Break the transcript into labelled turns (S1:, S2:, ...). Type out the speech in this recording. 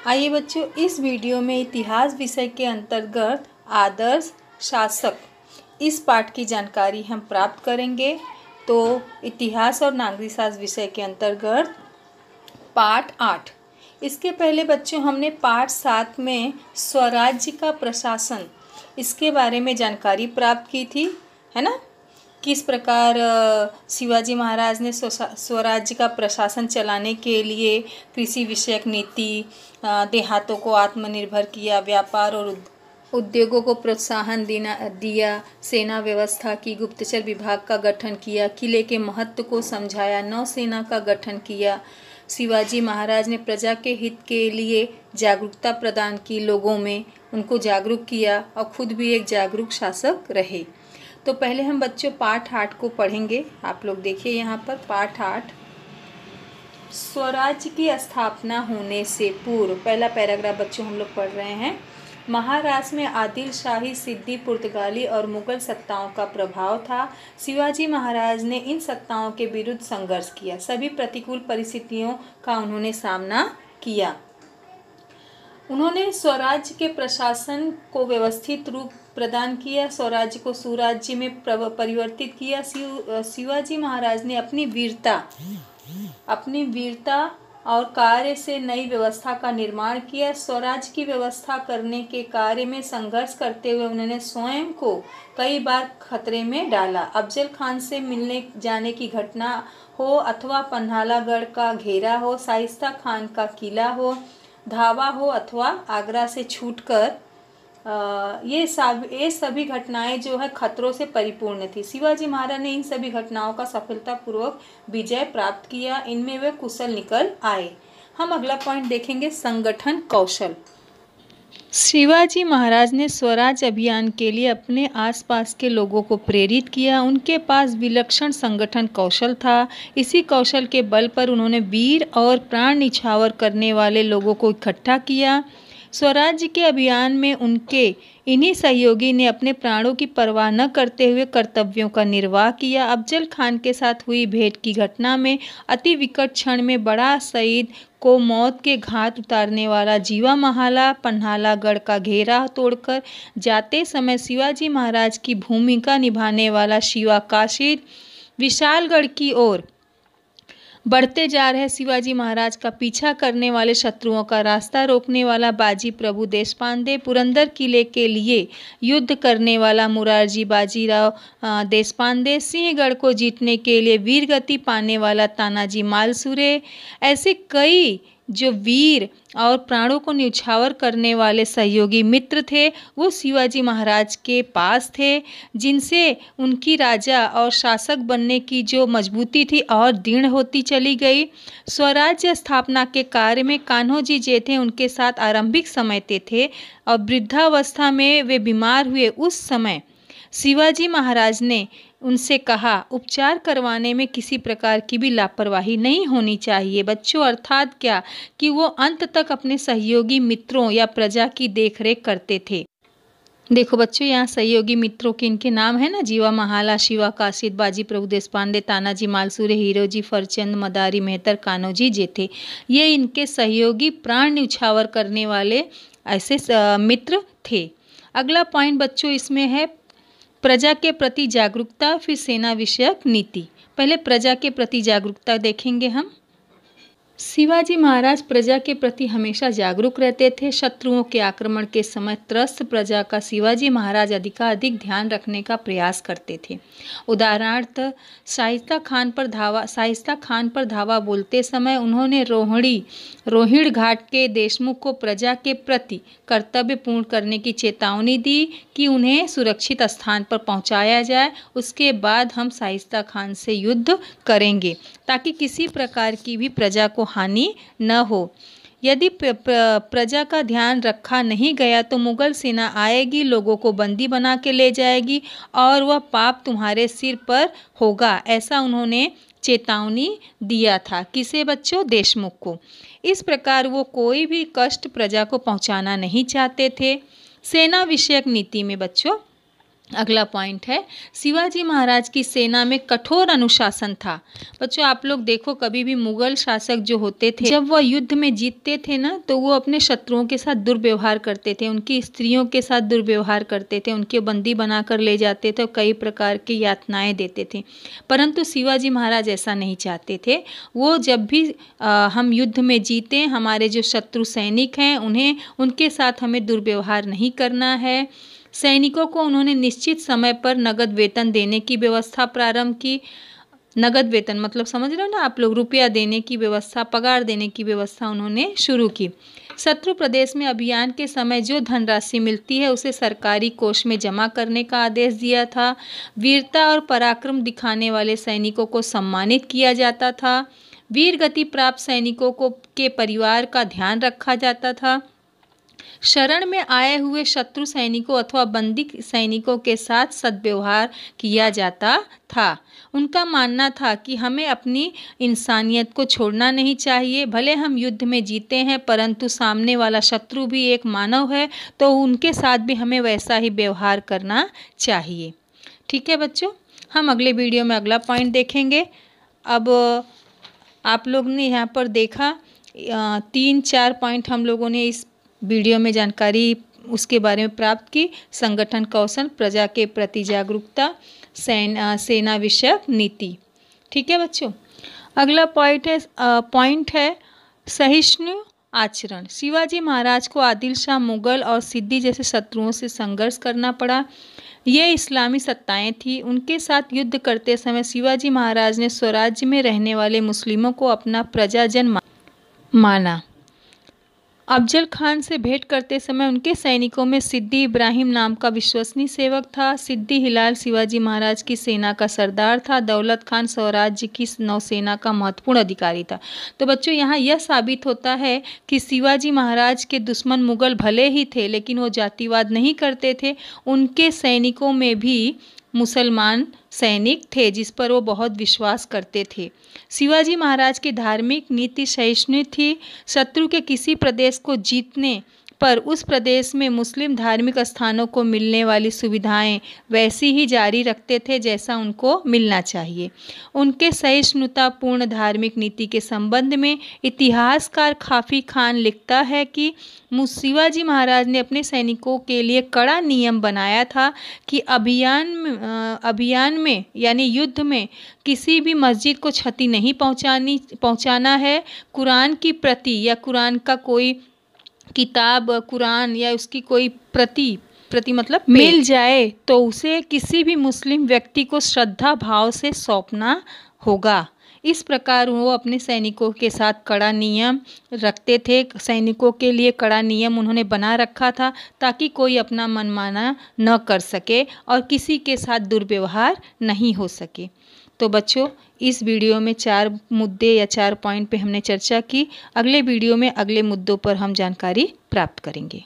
S1: आइए बच्चों, इस वीडियो में इतिहास विषय के अंतर्गत आदर्श शासक इस पाठ की जानकारी हम प्राप्त करेंगे। तो इतिहास और नागरिक शास्त्र विषय के अंतर्गत पाठ 8। इसके पहले बच्चों हमने पाठ 7 में स्वराज्य का प्रशासन इसके बारे में जानकारी प्राप्त की थी, है ना। किस प्रकार शिवाजी महाराज ने स्वराज्य का प्रशासन चलाने के लिए कृषि विषयक नीति, देहातों को आत्मनिर्भर किया, व्यापार और उद्योगों को प्रोत्साहन दिया, सेना व्यवस्था की, गुप्तचर विभाग का गठन किया, किले के महत्व को समझाया, नौसेना का गठन किया। शिवाजी महाराज ने प्रजा के हित के लिए जागरूकता प्रदान की, लोगों में उनको जागरूक किया और खुद भी एक जागरूक शासक रहे। तो पहले हम बच्चों पाठ 8 को पढ़ेंगे। आप लोग देखिए यहाँ पर पाठ 8, स्वराज्य की स्थापना होने से पूर्व, पहला पैराग्राफ बच्चों हम लोग पढ़ रहे हैं। महाराष्ट्र में आदिल शाही, सिद्दी, पुर्तगाली और मुगल सत्ताओं का प्रभाव था। शिवाजी महाराज ने इन सत्ताओं के विरुद्ध संघर्ष किया, सभी प्रतिकूल परिस्थितियों का उन्होंने सामना किया। उन्होंने स्वराज्य के प्रशासन को व्यवस्थित रूप प्रदान किया, स्वराज्य को सुराज्य में परिवर्तित किया। शिवाजी महाराज ने अपनी वीरता और कार्य से नई व्यवस्था का निर्माण किया। स्वराज्य की व्यवस्था करने के कार्य में संघर्ष करते हुए उन्होंने स्वयं को कई बार खतरे में डाला। अफजल खान से मिलने जाने की घटना हो अथवा पन्हालागढ़ का घेरा हो, शाइस्ता खान का किला हो, धावा हो अथवा आगरा से छूटकर, ये सभी घटनाएं जो है खतरों से परिपूर्ण थी। शिवाजी महाराज ने इन सभी घटनाओं का सफलतापूर्वक विजय प्राप्त किया, इनमें वे कुशल निकल आए। हम अगला पॉइंट देखेंगे, संगठन कौशल। शिवाजी महाराज ने स्वराज अभियान के लिए अपने आसपास के लोगों को प्रेरित किया। उनके पास विलक्षण संगठन कौशल था। इसी कौशल के बल पर उन्होंने वीर और प्राण न्यौछावर करने वाले लोगों को इकट्ठा किया। स्वराज्य के अभियान में उनके इन्हीं सहयोगी ने अपने प्राणों की परवाह न करते हुए कर्तव्यों का निर्वाह किया। अफजल खान के साथ हुई भेंट की घटना में अति विकट क्षण में बड़ा शहीद को मौत के घाट उतारने वाला जीवा महाला पन्हालागढ़ का घेरा तोड़कर जाते समय शिवाजी महाराज की भूमिका निभाने वाला शिवा काशिद विशालगढ़ की ओर बढ़ते जा रहे शिवाजी महाराज का पीछा करने वाले शत्रुओं का रास्ता रोकने वाला बाजी प्रभु देशपांडे, पुरंदर किले के लिए युद्ध करने वाला मुरारजी बाजीराव देशपांडे, सिंहगढ़ को जीतने के लिए वीरगति पाने वाला तानाजी मालसुरे, ऐसे कई जो वीर और प्राणों को न्यौछावर करने वाले सहयोगी मित्र थे, वो शिवाजी महाराज के पास थे, जिनसे उनकी राजा और शासक बनने की जो मजबूती थी और दृढ़ होती चली गई। स्वराज्य स्थापना के कार्य में कान्होजी जे थे, उनके साथ आरंभिक समय थे और वृद्धावस्था में वे बीमार हुए। उस समय शिवाजी महाराज ने उनसे कहा, उपचार करवाने में किसी प्रकार की भी लापरवाही नहीं होनी चाहिए बच्चों। अर्थात क्या कि वो अंत तक अपने सहयोगी मित्रों या प्रजा की देखरेख करते थे। देखो बच्चों, यहाँ सहयोगी मित्रों के इनके नाम है ना, जीवा महाला, शिवा काशिद, बाजी प्रभु देशपांडे, तानाजी मालसुरे, हीरोजी फरचंद, मदारी मेहतर, कान्होजी जे थे। ये इनके सहयोगी प्राण न्यौछावर करने वाले ऐसे मित्र थे। अगला पॉइंट बच्चों इसमें है प्रजा के प्रति जागरूकता, फिर सेना विषयक नीति। पहले प्रजा के प्रति जागरूकता देखेंगे हम। शिवाजी महाराज प्रजा के प्रति हमेशा जागरूक रहते थे। शत्रुओं के आक्रमण के समय त्रस्त प्रजा का शिवाजी महाराज अधिकाधिक ध्यान रखने का प्रयास करते थे। उदाहरणार्थ शाइस्ता खान पर धावा बोलते समय उन्होंने रोहिण घाट के देशमुख को प्रजा के प्रति कर्तव्य पूर्ण करने की चेतावनी दी कि उन्हें सुरक्षित स्थान पर पहुंचाया जाए, उसके बाद हम शाइस्ता खान से युद्ध करेंगे ताकि किसी प्रकार की भी प्रजा को हानि न हो। यदि प्रजा का ध्यान रखा नहीं गया तो मुगल सेना आएगी, लोगों को बंदी बना के ले जाएगी और वह पाप तुम्हारे सिर पर होगा, ऐसा उन्होंने चेतावनी दिया था। किसे बच्चों? देशमुख को। इस प्रकार वो कोई भी कष्ट प्रजा को पहुंचाना नहीं चाहते थे। सेना विषयक नीति में बच्चों अगला पॉइंट है, शिवाजी महाराज की सेना में कठोर अनुशासन था। बच्चों आप लोग देखो, कभी भी मुगल शासक जो होते थे, जब वह युद्ध में जीतते थे ना, तो वो अपने शत्रुओं के साथ दुर्व्यवहार करते थे, उनकी स्त्रियों के साथ दुर्व्यवहार करते थे, उनके बंदी बनाकर ले जाते थे और कई प्रकार की यातनाएं देते थे। परंतु शिवाजी महाराज ऐसा नहीं चाहते थे। वो जब भी हम युद्ध में जीते, हमारे जो शत्रु सैनिक हैं उन्हें, उनके साथ हमें दुर्व्यवहार नहीं करना है। सैनिकों को उन्होंने निश्चित समय पर नगद वेतन देने की व्यवस्था प्रारंभ की। नगद वेतन मतलब समझ रहे हो ना आप लोग, रुपया देने की व्यवस्था, पगार देने की व्यवस्था उन्होंने शुरू की। शत्रु प्रदेश में अभियान के समय जो धनराशि मिलती है उसे सरकारी कोष में जमा करने का आदेश दिया था। वीरता और पराक्रम दिखाने वाले सैनिकों को सम्मानित किया जाता था। वीर गति प्राप्त सैनिकों को के परिवार का ध्यान रखा जाता था। शरण में आए हुए शत्रु सैनिकों अथवा बंदी सैनिकों के साथ सद्व्यवहार किया जाता था। उनका मानना था कि हमें अपनी इंसानियत को छोड़ना नहीं चाहिए। भले हम युद्ध में जीते हैं, परंतु सामने वाला शत्रु भी एक मानव है, तो उनके साथ भी हमें वैसा ही व्यवहार करना चाहिए। ठीक है बच्चों, हम अगले वीडियो में अगला पॉइंट देखेंगे। अब आप लोग ने यहाँ पर देखा 3-4 पॉइंट हम लोगों ने इस वीडियो में जानकारी उसके बारे में प्राप्त की। संगठन कौशल, प्रजा के प्रति जागरूकता, सेना विषयक नीति। ठीक है बच्चों, अगला पॉइंट है सहिष्णु आचरण। शिवाजी महाराज को आदिल शाह, मुगल और सिद्दी जैसे शत्रुओं से संघर्ष करना पड़ा। ये इस्लामी सत्ताएं थी। उनके साथ युद्ध करते समय शिवाजी महाराज ने स्वराज्य में रहने वाले मुस्लिमों को अपना प्रजाजन माना। अफजल खान से भेंट करते समय उनके सैनिकों में सिद्दी इब्राहिम नाम का विश्वसनीय सेवक था। सिद्दी हिलाल शिवाजी महाराज की सेना का सरदार था। दौलत खान स्वराज्य की नौसेना का महत्वपूर्ण अधिकारी था। तो बच्चों यहाँ यह साबित होता है कि शिवाजी महाराज के दुश्मन मुगल भले ही थे, लेकिन वो जातिवाद नहीं करते थे। उनके सैनिकों में भी मुसलमान सैनिक थे जिस पर वो बहुत विश्वास करते थे। शिवाजी महाराज की धार्मिक नीति सहिष्णु थी। शत्रु के किसी प्रदेश को जीतने पर उस प्रदेश में मुस्लिम धार्मिक स्थानों को मिलने वाली सुविधाएं वैसी ही जारी रखते थे जैसा उनको मिलना चाहिए। उनके सहिष्णुतापूर्ण धार्मिक नीति के संबंध में इतिहासकार खाफी खान लिखता है कि शिवाजी महाराज ने अपने सैनिकों के लिए कड़ा नियम बनाया था कि अभियान में यानी युद्ध में किसी भी मस्जिद को क्षति नहीं पहुंचाना है। कुरान की प्रति या कुरान का कोई किताब, कुरान या उसकी कोई प्रति मतलब मिल जाए तो उसे किसी भी मुस्लिम व्यक्ति को श्रद्धा भाव से सौंपना होगा। इस प्रकार वो अपने सैनिकों के साथ कड़ा नियम रखते थे। सैनिकों के लिए कड़ा नियम उन्होंने बना रखा था ताकि कोई अपना मनमाना न कर सके और किसी के साथ दुर्व्यवहार नहीं हो सके। तो बच्चों, इस वीडियो में 4 मुद्दे या 4 पॉइंट पे हमने चर्चा की। अगले वीडियो में अगले मुद्दों पर हम जानकारी प्राप्त करेंगे।